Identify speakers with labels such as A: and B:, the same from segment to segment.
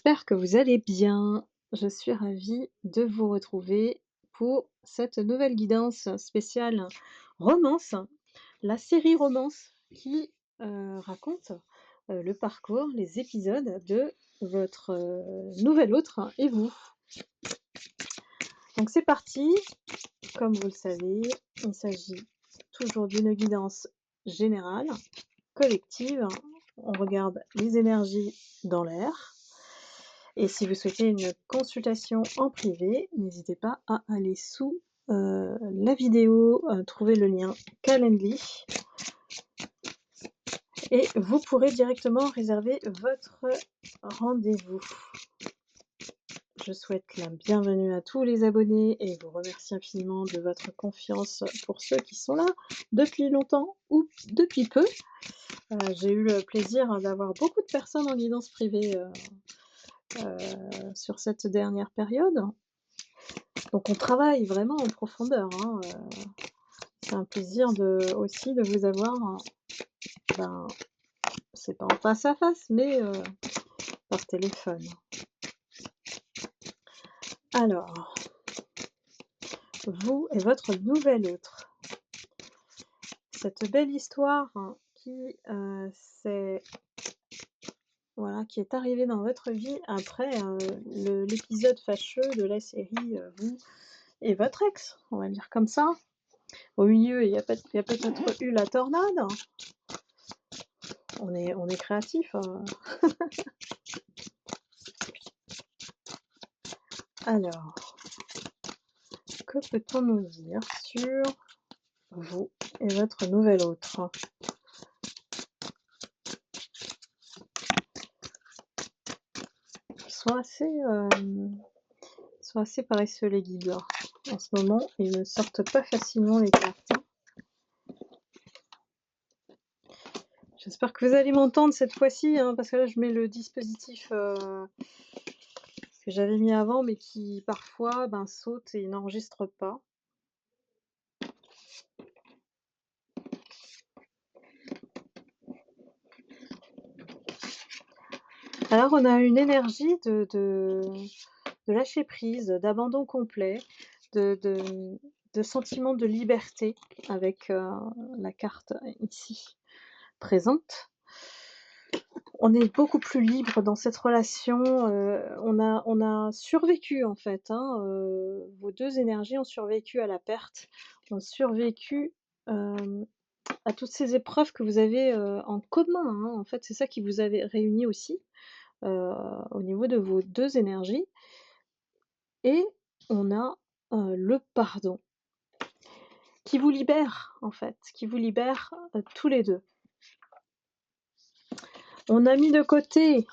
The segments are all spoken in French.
A: J'espère que vous allez bien. Je suis ravie de vous retrouver pour cette nouvelle guidance spéciale romance, la série romance qui raconte le parcours, les épisodes de votre nouvel autre et vous. Donc c'est parti, comme vous le savez, il s'agit toujours d'une guidance générale, collective. On regarde les énergies dans l'air. Et si vous souhaitez une consultation en privé, n'hésitez pas à aller sous la vidéo, trouver le lien Calendly et vous pourrez directement réserver votre rendez-vous. Je souhaite la bienvenue à tous les abonnés et vous remercie infiniment de votre confiance pour ceux qui sont là depuis longtemps ou depuis peu. J'ai eu le plaisir d'avoir beaucoup de personnes en guidance privée sur cette dernière période. Donc on travaille vraiment en profondeur, hein, c'est un plaisir aussi de vous avoir, ben, c'est pas en face à face, mais par téléphone. Alors, vous et votre nouvel autre. Cette belle histoire qui qui est arrivée dans votre vie après l'épisode fâcheux de la série vous et votre ex, on va dire comme ça. Au milieu, il y a peut-être eu la tornade. On est créatif. Alors, que peut-on nous dire sur vous et votre nouvel autre? Sont assez paresseux les guides. En ce moment, ils ne sortent pas facilement les cartes. J'espère que vous allez m'entendre cette fois-ci, parce que là je mets le dispositif que j'avais mis avant, mais qui parfois saute et n'enregistre pas. Alors on a une énergie de lâcher prise, d'abandon complet, de sentiment de liberté avec la carte ici présente. On est beaucoup plus libre dans cette relation, on a survécu en fait, vos 2 énergies ont survécu à la perte, ont survécu, à toutes ces épreuves que vous avez, en commun, en fait, c'est ça qui vous avait réunis aussi, au niveau de vos 2 énergies et on a, le pardon qui vous libère en fait, qui vous libère, tous les 2. On a mis de côté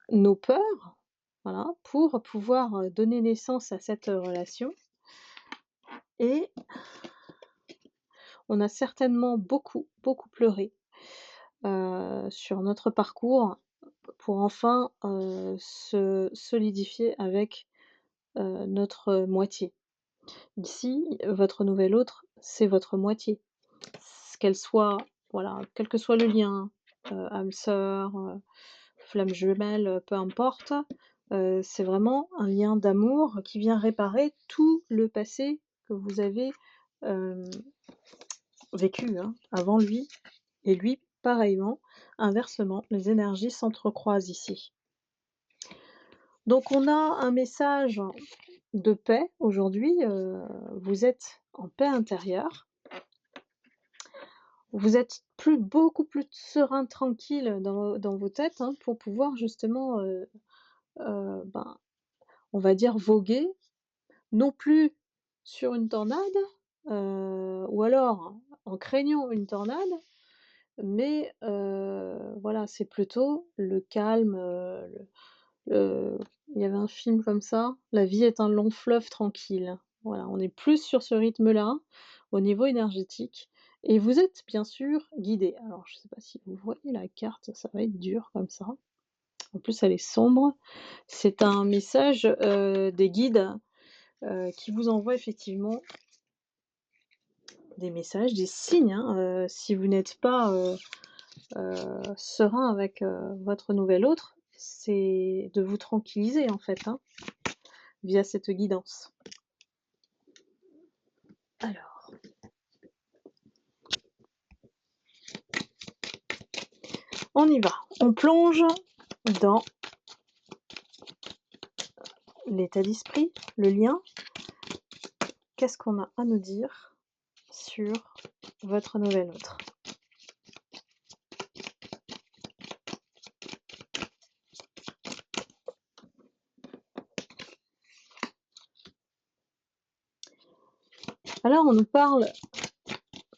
A: nos peurs, voilà, pour pouvoir donner naissance à cette relation. Et on a certainement beaucoup, beaucoup pleuré sur notre parcours pour enfin se solidifier avec notre moitié. Ici, votre nouvel autre, c'est votre moitié. Qu'elle soit, voilà, quel que soit le lien, âme sœur, flamme jumelle, peu importe, c'est vraiment un lien d'amour qui vient réparer tout le passé que vous avez vécu avant lui et lui pareillement. Inversement, les énergies s'entrecroisent ici. Donc on a un message de paix aujourd'hui, vous êtes en paix intérieure. Vous êtes beaucoup plus serein, tranquille dans vos têtes, pour pouvoir justement, on va dire voguer, non plus sur une tornade, ou alors en craignant une tornade, mais voilà, c'est plutôt le calme, il y avait un film comme ça, La vie est un long fleuve tranquille. Voilà, on est plus sur ce rythme-là, au niveau énergétique et vous êtes bien sûr guidés. Alors je sais pas si vous voyez la carte, ça va être dur comme ça. En plus elle est sombre. C'est un message, des guides, qui vous envoient effectivement des messages, des signes, si vous n'êtes pas, serein avec, votre nouvel autre, c'est de vous tranquilliser en fait, hein, via cette guidance. Alors, on y va. On plonge dans l'état d'esprit, le lien. Qu'est-ce qu'on a à nous dire sur votre nouvel autre? Alors, on nous parle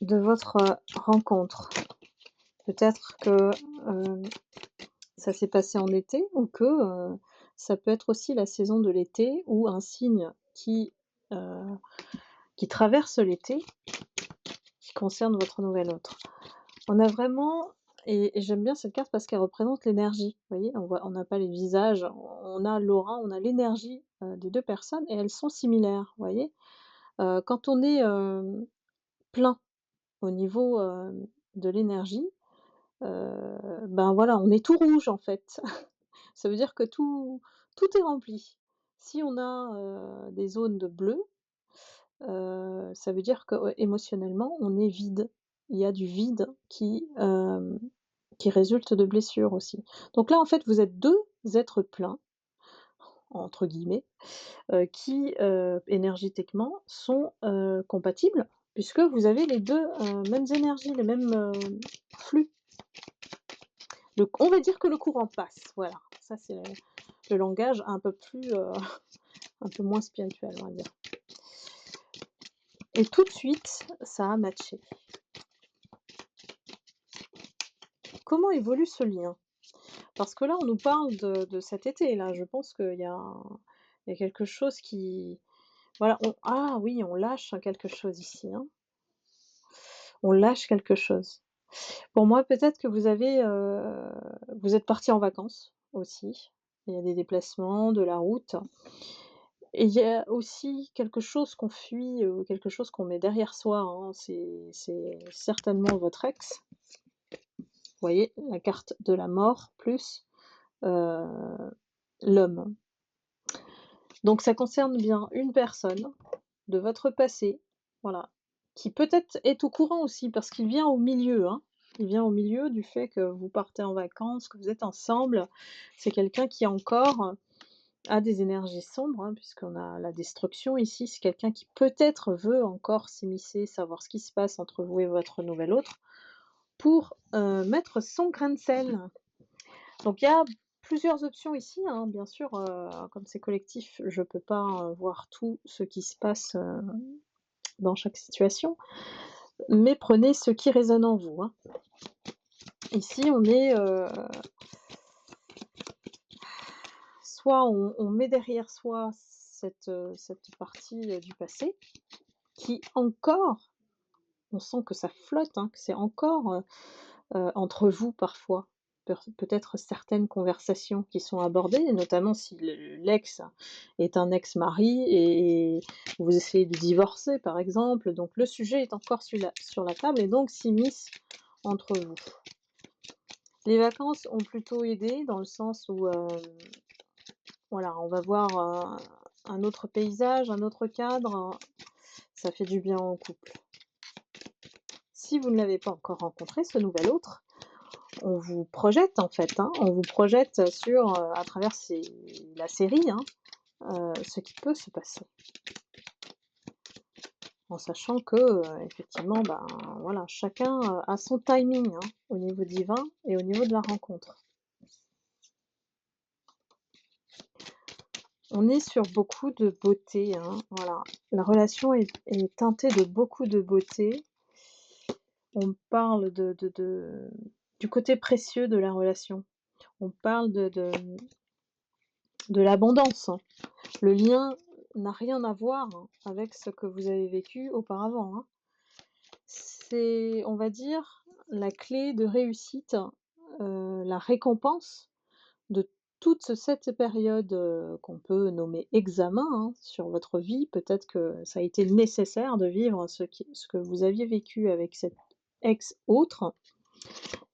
A: de votre rencontre. Peut-être que ça s'est passé en été ou que ça peut être aussi la saison de l'été ou un signe qui traverse l'été, qui concerne votre nouvel autre. On a vraiment, et j'aime bien cette carte parce qu'elle représente l'énergie. Vous voyez, on n'a pas les visages, on a l'aura, on a l'énergie des deux personnes et elles sont similaires. Vous voyez, quand on est plein au niveau de l'énergie, ben voilà, on est tout rouge en fait. Ça veut dire que tout est rempli. Si on a des zones de bleu, ça veut dire que, ouais, émotionnellement, on est vide. Il y a du vide qui résulte de blessures aussi. Donc là, en fait, vous êtes 2 êtres pleins, entre guillemets, qui, énergétiquement sont, compatibles puisque vous avez les 2 mêmes énergies, les mêmes, flux. On va dire que le courant passe, voilà. Ça, c'est le langage un peu plus, un peu moins spirituel, on va dire. Et tout de suite, ça a matché. Comment évolue ce lien? Parce que là, on nous parle de cet été, là. Je pense qu'il y a quelque chose qui, voilà, ah oui, on lâche quelque chose ici, hein. On lâche quelque chose. Pour moi, peut-être que vous êtes partis en vacances aussi. Il y a des déplacements, de la route. Et il y a aussi quelque chose qu'on fuit, quelque chose qu'on met derrière soi, hein. C'est certainement votre ex. Vous voyez, la carte de la mort plus heu, l'homme. Donc ça concerne bien une personne de votre passé, voilà, qui peut-être est au courant aussi parce qu'il vient au milieu, hein. Il vient au milieu du fait que vous partez en vacances, que vous êtes ensemble. C'est quelqu'un qui encore a des énergies sombres, hein, puisqu'on a la destruction ici. C'est quelqu'un qui peut-être veut encore s'immiscer, savoir ce qui se passe entre vous et votre nouvel autre pour, mettre son grain de sel. Donc il y a plusieurs options ici, hein, bien sûr, comme c'est collectif, je peux pas, voir tout ce qui se passe, dans chaque situation, mais prenez ce qui résonne en vous, hein. Ici, on est, soit on met derrière soi cette partie, du passé qui encore, on sent que ça flotte, hein, que c'est encore, entre vous parfois. Peut-être certaines conversations qui sont abordées, notamment si l'ex est un ex-mari et vous essayez de divorcer par exemple, donc le sujet est encore sur la table et donc s'immisce entre vous. Les vacances ont plutôt aidé dans le sens où, voilà, on va voir, un autre paysage, un autre cadre, ça fait du bien en couple. Si vous ne l'avez pas encore rencontré, ce nouvel autre, on vous projette en fait, hein, on vous projette sur, à travers la série, hein, ce qui peut se passer. En sachant que, effectivement, ben, voilà, chacun, a son timing, hein, au niveau divin et au niveau de la rencontre. On est sur beaucoup de beauté, hein, voilà. La relation est teintée de beaucoup de beauté. On parle du côté précieux de la relation. On parle de l'abondance, hein. Le lien n'a rien à voir, hein, avec ce que vous avez vécu auparavant, hein. C'est, on va dire, la clé de réussite, la récompense de toute cette période, qu'on peut nommer examen, hein, sur votre vie. Peut-être que ça a été nécessaire de vivre ce que vous aviez vécu avec cet ex autre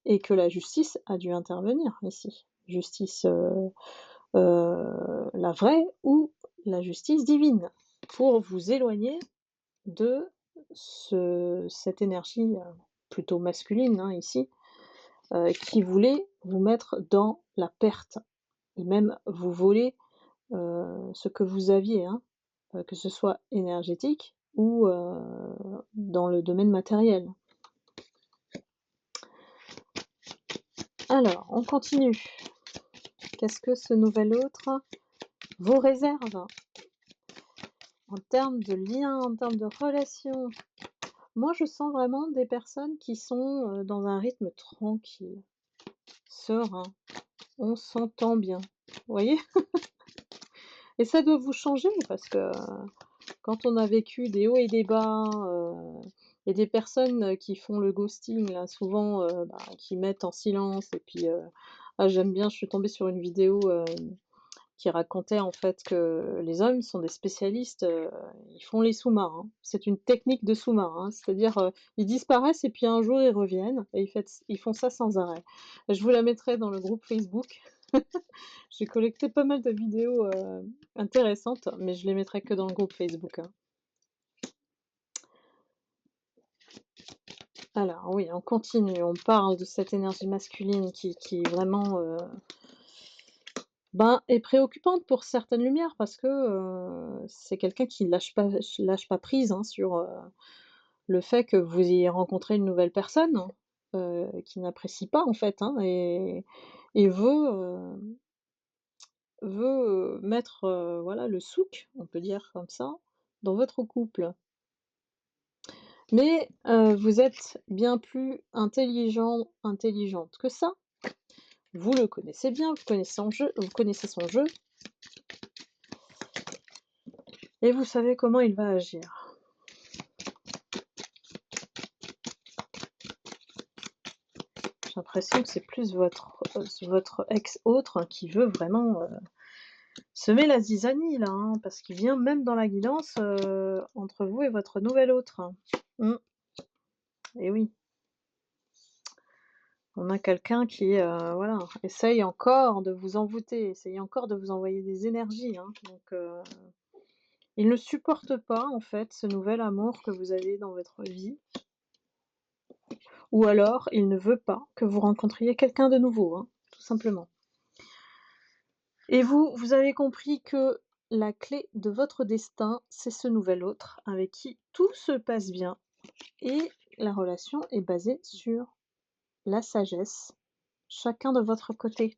A: et que la justice a dû intervenir ici. justice, la vraie ou la justice divine, pour vous éloigner de cette énergie, plutôt masculine, hein, ici, qui voulait vous mettre dans la perte et même vous voler, ce que vous aviez, hein, que ce soit énergétique ou, dans le domaine matériel. Alors, on continue. Qu'est-ce que ce nouvel autre vous réserve? En termes de liens, en termes de relations? Moi, je sens vraiment des personnes qui sont, dans un rythme tranquille, serein, on s'entend bien. Vous voyez? Et ça doit vous changer parce que quand on a vécu des hauts et des bas, il y a des personnes, qui font le ghosting là, souvent, qui mettent en silence et puis, j'aime bien, je suis tombée sur une vidéo, qui racontait en fait que les hommes sont des spécialistes, ils font les sous-marins. C'est une technique de sous-marin, c'est-à-dire, ils disparaissent et puis un jour ils reviennent et ils font ça sans arrêt. Je vous la mettrai dans le groupe Facebook. J'ai collecté pas mal de vidéos, intéressantes, mais je les mettrai que dans le groupe Facebook, hein. Alors oui, on continue, on parle de cette énergie masculine qui vraiment, est préoccupante pour certaines lumières parce que, c'est quelqu'un qui lâche pas prise, hein, sur, le fait que vous ayez rencontré une nouvelle personne, qu'il n'apprécie pas en fait, hein, et veut mettre, voilà, le souk, on peut dire comme ça, dans votre couple. Mais, vous êtes bien plus intelligente que ça. Vous le connaissez bien, vous connaissez son jeu et vous savez comment il va agir. J'ai l'impression que c'est plus votre ex autre qui veut vraiment, semer la zizanie là, hein, parce qu'il vient même dans la guidance, entre vous et votre nouvel autre. Mmh. Et oui. On a quelqu'un qui, voilà, essaye encore de vous envoûter, essaye encore de vous envoyer des énergies, hein, donc il ne supporte pas, en fait, ce nouvel amour que vous avez dans votre vie ou alors il ne veut pas que vous rencontriez quelqu'un de nouveau, hein, tout simplement. Et vous avez compris que la clé de votre destin, c'est ce nouvel autre avec qui tout se passe bien et la relation est basée sur la sagesse, chacun de votre côté.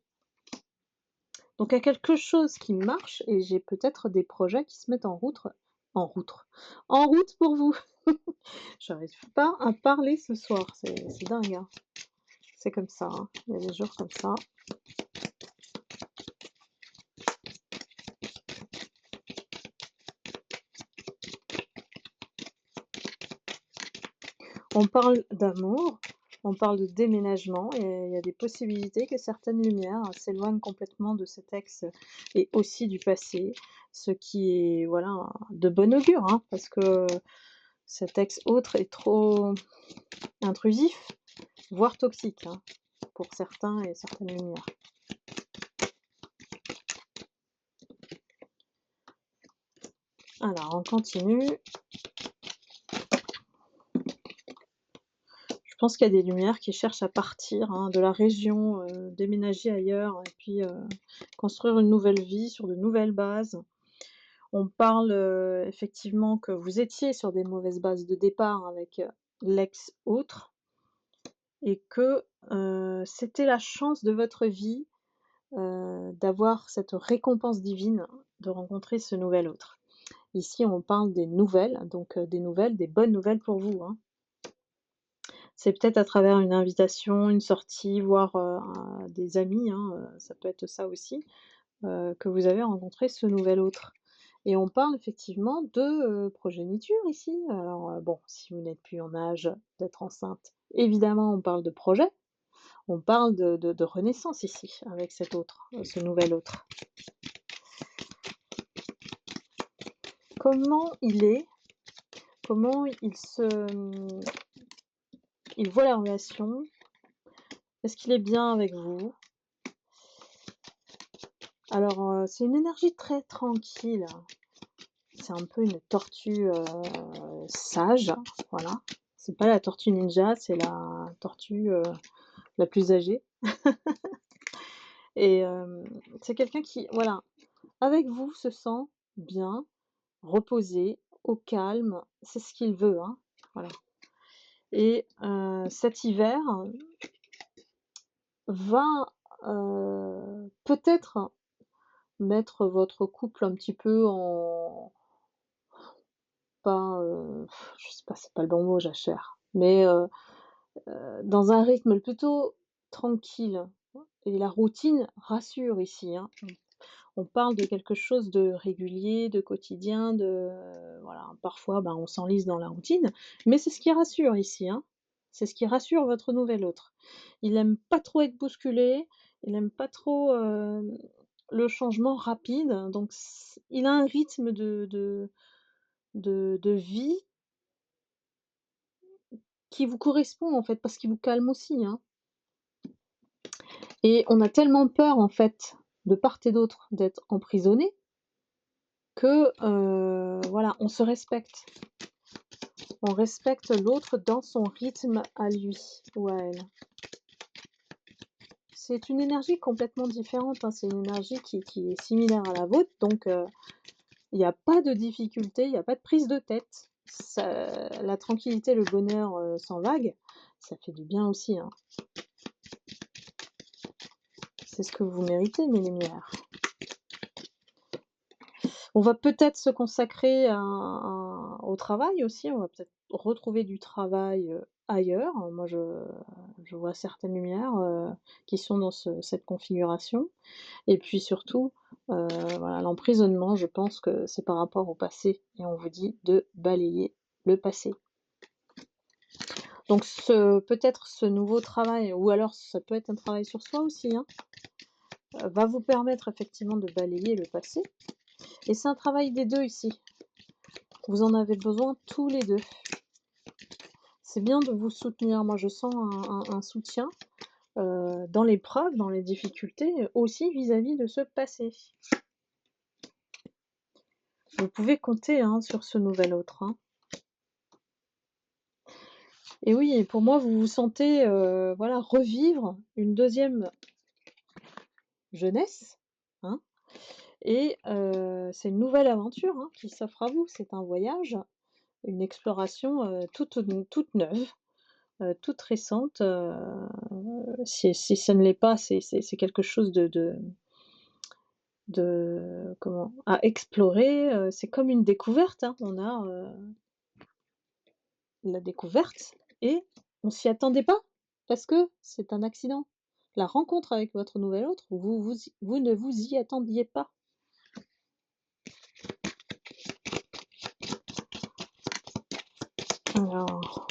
A: Donc il y a quelque chose qui marche et j'ai peut-être des projets qui se mettent en route en route pour vous. J'arrive pas à parler ce soir, c'est dingue, hein. C'est comme ça, hein, il y a des jours comme ça. On parle d'amour, on parle de déménagement et il y a des possibilités que certaines lumières s'éloignent complètement de cet ex et aussi du passé, ce qui est, voilà, de bon augure, hein, parce que cet ex autre est trop intrusif, voire toxique, hein, pour certains et certaines lumières. Alors on continue. Je pense qu'il y a des lumières qui cherchent à partir, hein, de la région, déménager ailleurs et puis, construire une nouvelle vie sur de nouvelles bases. On parle, effectivement que vous étiez sur des mauvaises bases de départ avec, l'ex autre et que, c'était la chance de votre vie, d'avoir cette récompense divine de rencontrer ce nouvel autre. Ici, on parle des nouvelles, donc, des bonnes nouvelles pour vous, hein. C'est peut-être à travers une invitation, une sortie, voire, des amis, hein, ça peut être ça aussi, que vous avez rencontré ce nouvel autre. Et on parle effectivement de, progéniture ici. Alors, bon, si vous n'êtes plus en âge d'être enceinte, évidemment on parle de projet. On parle de renaissance ici, avec cet autre, ce nouvel autre. Comment il est? Comment il voit la relation? Est-ce qu'il est bien avec vous? Alors, c'est une énergie très tranquille. C'est un peu une tortue, sage, voilà. C'est pas la tortue ninja, c'est la tortue, la plus âgée et c'est quelqu'un qui, voilà, avec vous, se sent bien, reposé, au calme. C'est ce qu'il veut, hein, voilà et cet hiver va, peut-être mettre votre couple un petit peu en pas, je sais pas, c'est pas le bon mot, jachère, mais dans un rythme plutôt tranquille et la routine rassure ici, hein. On parle de quelque chose de régulier, de quotidien, de voilà, parfois, ben, on s'enlise dans la routine, mais c'est ce qui rassure ici, hein. C'est ce qui rassure votre nouvel autre. Il aime pas trop être bousculé, il aime pas trop, le changement rapide, donc il a un rythme de vie qui vous correspond, en fait, parce qu'il vous calme aussi, hein. Et on a tellement peur, en fait, de part et d'autre, d'être emprisonné que, voilà, on se respecte. On respecte l'autre dans son rythme à lui ou à elle. C'est une énergie complètement différente, hein, c'est une énergie qui est similaire à la vôtre, donc il y a pas de difficulté, il y a pas de prise de tête. Ça la tranquillité, le bonheur, sans vague, ça fait du bien aussi, hein. C'est ce que vous méritez, mes lumières. On va peut-être se consacrer au travail aussi, on va peut-être retrouver du travail, ailleurs. Moi, je vois certaines lumières, qui sont dans cette configuration et puis surtout, voilà, l'emprisonnement, je pense que c'est par rapport au passé et on vous dit de balayer le passé. Donc peut-être ce nouveau travail ou alors ça peut être un travail sur soi aussi, hein, va vous permettre effectivement de balayer le passé et c'est un travail des 2 ici. Vous en avez besoin tous les 2. C'est bien de vous soutenir. Moi, je sens un soutien, dans l'épreuve, dans les difficultés, aussi vis-à-vis de ce passé. Vous pouvez compter, hein, sur ce nouvel autre, hein. Et oui, et pour moi, vous vous sentez, voilà, revivre une deuxième jeunesse, hein et c'est une nouvelle aventure, hein, qui s'offre à vous. C'est un voyage, une exploration, toute neuve, toute récente, si ça ne l'est pas, c'est quelque chose de comment? À explorer, c'est comme une découverte, hein. On a, la découverte et on s'y attendait pas, parce que c'est un accident. La rencontre avec votre nouvel autre, vous ne vous y attendiez pas. Alors,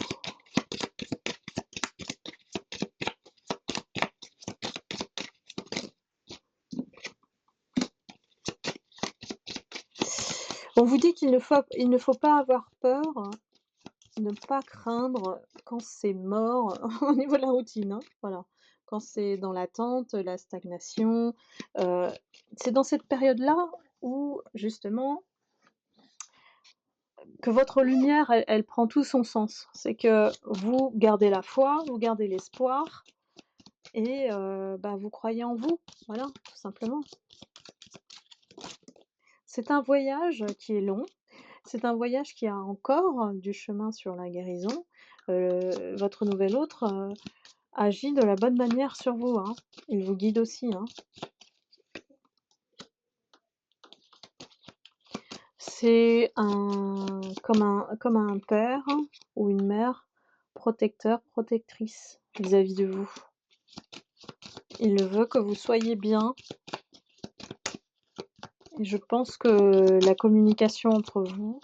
A: on vous dit il ne faut pas avoir peur, ne pas craindre quand c'est mort au niveau de la routine, hein, voilà. Quand c'est dans l'attente, la stagnation, heu, c'est dans cette période-là où justement que votre lumière, elle prend tout son sens. C'est que vous gardez la foi, vous gardez l'espoir et bah, vous croyez en vous, voilà, tout simplement. C'est un voyage qui est long, c'est un voyage qui a encore du chemin sur la guérison. Votre nouvel autre, agit de la bonne manière sur vous, hein. Il vous guide aussi, hein. C'est comme un père ou une mère protecteur, protectrice vis-à-vis de vous. Il veut que vous soyez bien et je pense que la communication entre vous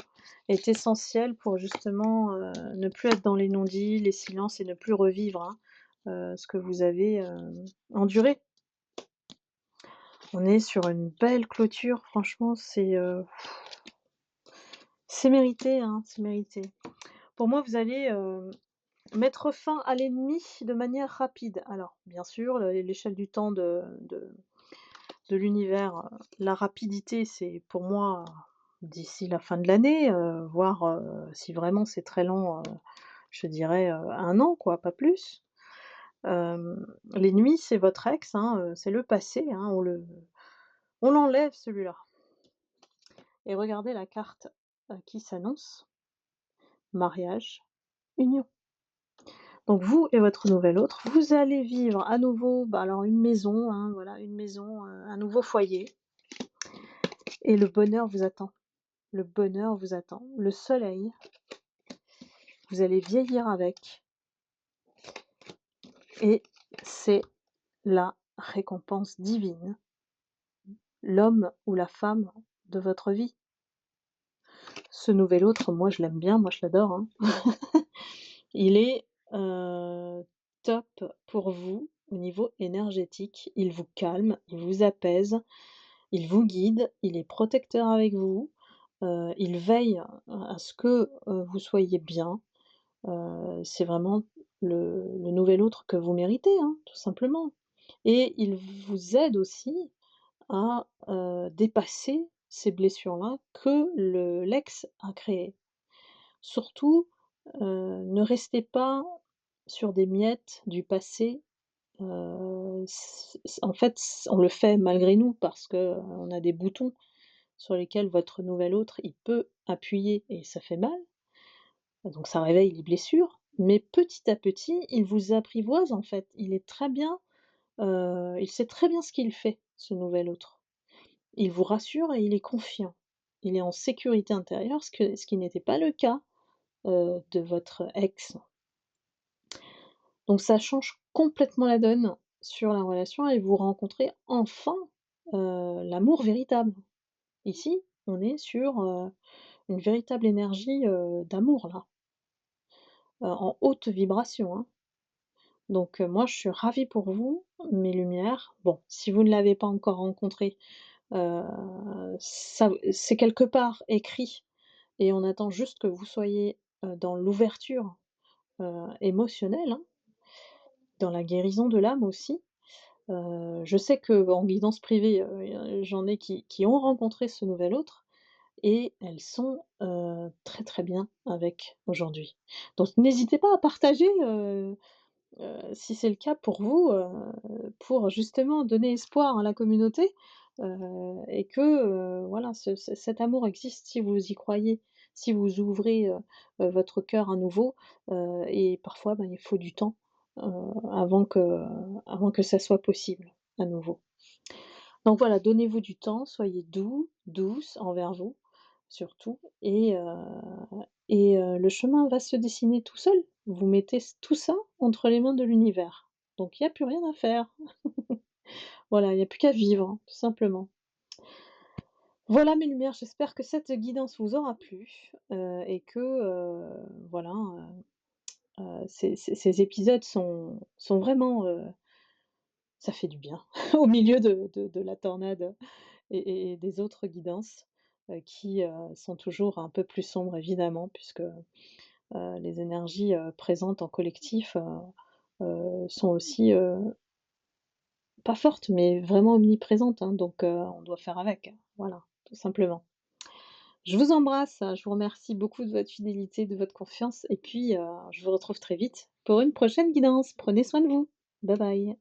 A: est essentielle pour justement, ne plus être dans les non-dits, les silences et ne plus revivre, hein, ce que vous avez, enduré. On est sur une belle clôture, franchement, c'est mérité, hein, c'est mérité. Pour moi, vous allez, mettre fin à l'ennemi de manière rapide. Alors, bien sûr, l'échelle du temps de l'univers, la rapidité, c'est pour moi d'ici la fin de l'année, voire, si vraiment c'est très lent, je dirais, 1 an quoi, pas plus. Les nuits, c'est votre ex, hein, c'est le passé, hein, on l'enlève celui-là et regardez la carte, qui s'annonce: mariage, union. Donc vous et votre nouvel autre, vous allez vivre à nouveau, bah, alors une maison, hein, voilà, une maison, un nouveau foyer et le bonheur vous attend. Le bonheur vous attend. Le soleil, vous allez vieillir avec et c'est la récompense divine, l'homme ou la femme de votre vie. Ce nouvel autre, moi je l'aime bien, moi je l'adore, hein. Il est, top pour vous au niveau énergétique. Il vous calme, il vous apaise, il vous guide, il est protecteur avec vous, il veille à ce que, vous soyez bien. C'est vraiment le nouvel autre que vous méritez, hein, tout simplement. Et il vous aide aussi à, dépasser ces blessures-là que l'ex a créées. Surtout, ne restez pas sur des miettes du passé, en fait, on le fait malgré nous parce qu'on a des boutons sur lesquels votre nouvel autre, il peut appuyer et ça fait mal, donc ça réveille les blessures, mais petit à petit, il vous apprivoise en fait. Il est très bien, il sait très bien ce qu'il fait, ce nouvel autre. Il vous rassure et il est confiant. Il est en sécurité intérieure, ce qui n'était pas le cas, de votre ex. Donc ça change complètement la donne sur la relation et vous rencontrez enfin, l'amour véritable. Ici, on est sur, une véritable énergie, d'amour là, en haute vibration, hein. Donc moi je suis ravie pour vous, mes lumières. Bon, si vous ne l'avez pas encore rencontré, heu, ça c'est quelque part écrit et on attend juste que vous soyez, dans l'ouverture, émotionnelle, hein, dans la guérison de l'âme aussi. Je sais qu'en guidance privée, j'en ai qui ont rencontré ce nouvel autre et elles sont, très, très bien avec aujourd'hui. Donc n'hésitez pas à partager, si c'est le cas pour vous, pour justement donner espoir à la communauté, et que, voilà, cet amour existe si vous y croyez, si vous ouvrez, votre cœur à nouveau, et parfois, ben, il faut du temps, heu, avant que avant que ça soit possible à nouveau. Donc voilà, donnez-vous du temps, soyez doux, douce envers vous, surtout et le chemin va se dessiner tout seul. Vous mettez tout ça entre les mains de l'univers. Donc il y a plus rien à faire. Voilà, il y a plus qu'à vivre, hein, tout simplement. Voilà mes lumières, j'espère que cette guidance vous aura plu, et que, voilà, ces épisodes sont vraiment, ça fait du bien au milieu de la tornade et des autres guidances, qui, sont toujours un peu plus sombres évidemment puisque, les énergies, présentes en collectif, sont aussi, pas fortes, mais vraiment omniprésentes, hein, donc on doit faire avec, voilà, tout simplement. Je vous embrasse, je vous remercie beaucoup de votre fidélité, de votre confiance et puis, je vous retrouve très vite pour une prochaine guidance. Prenez soin de vous. Bye bye.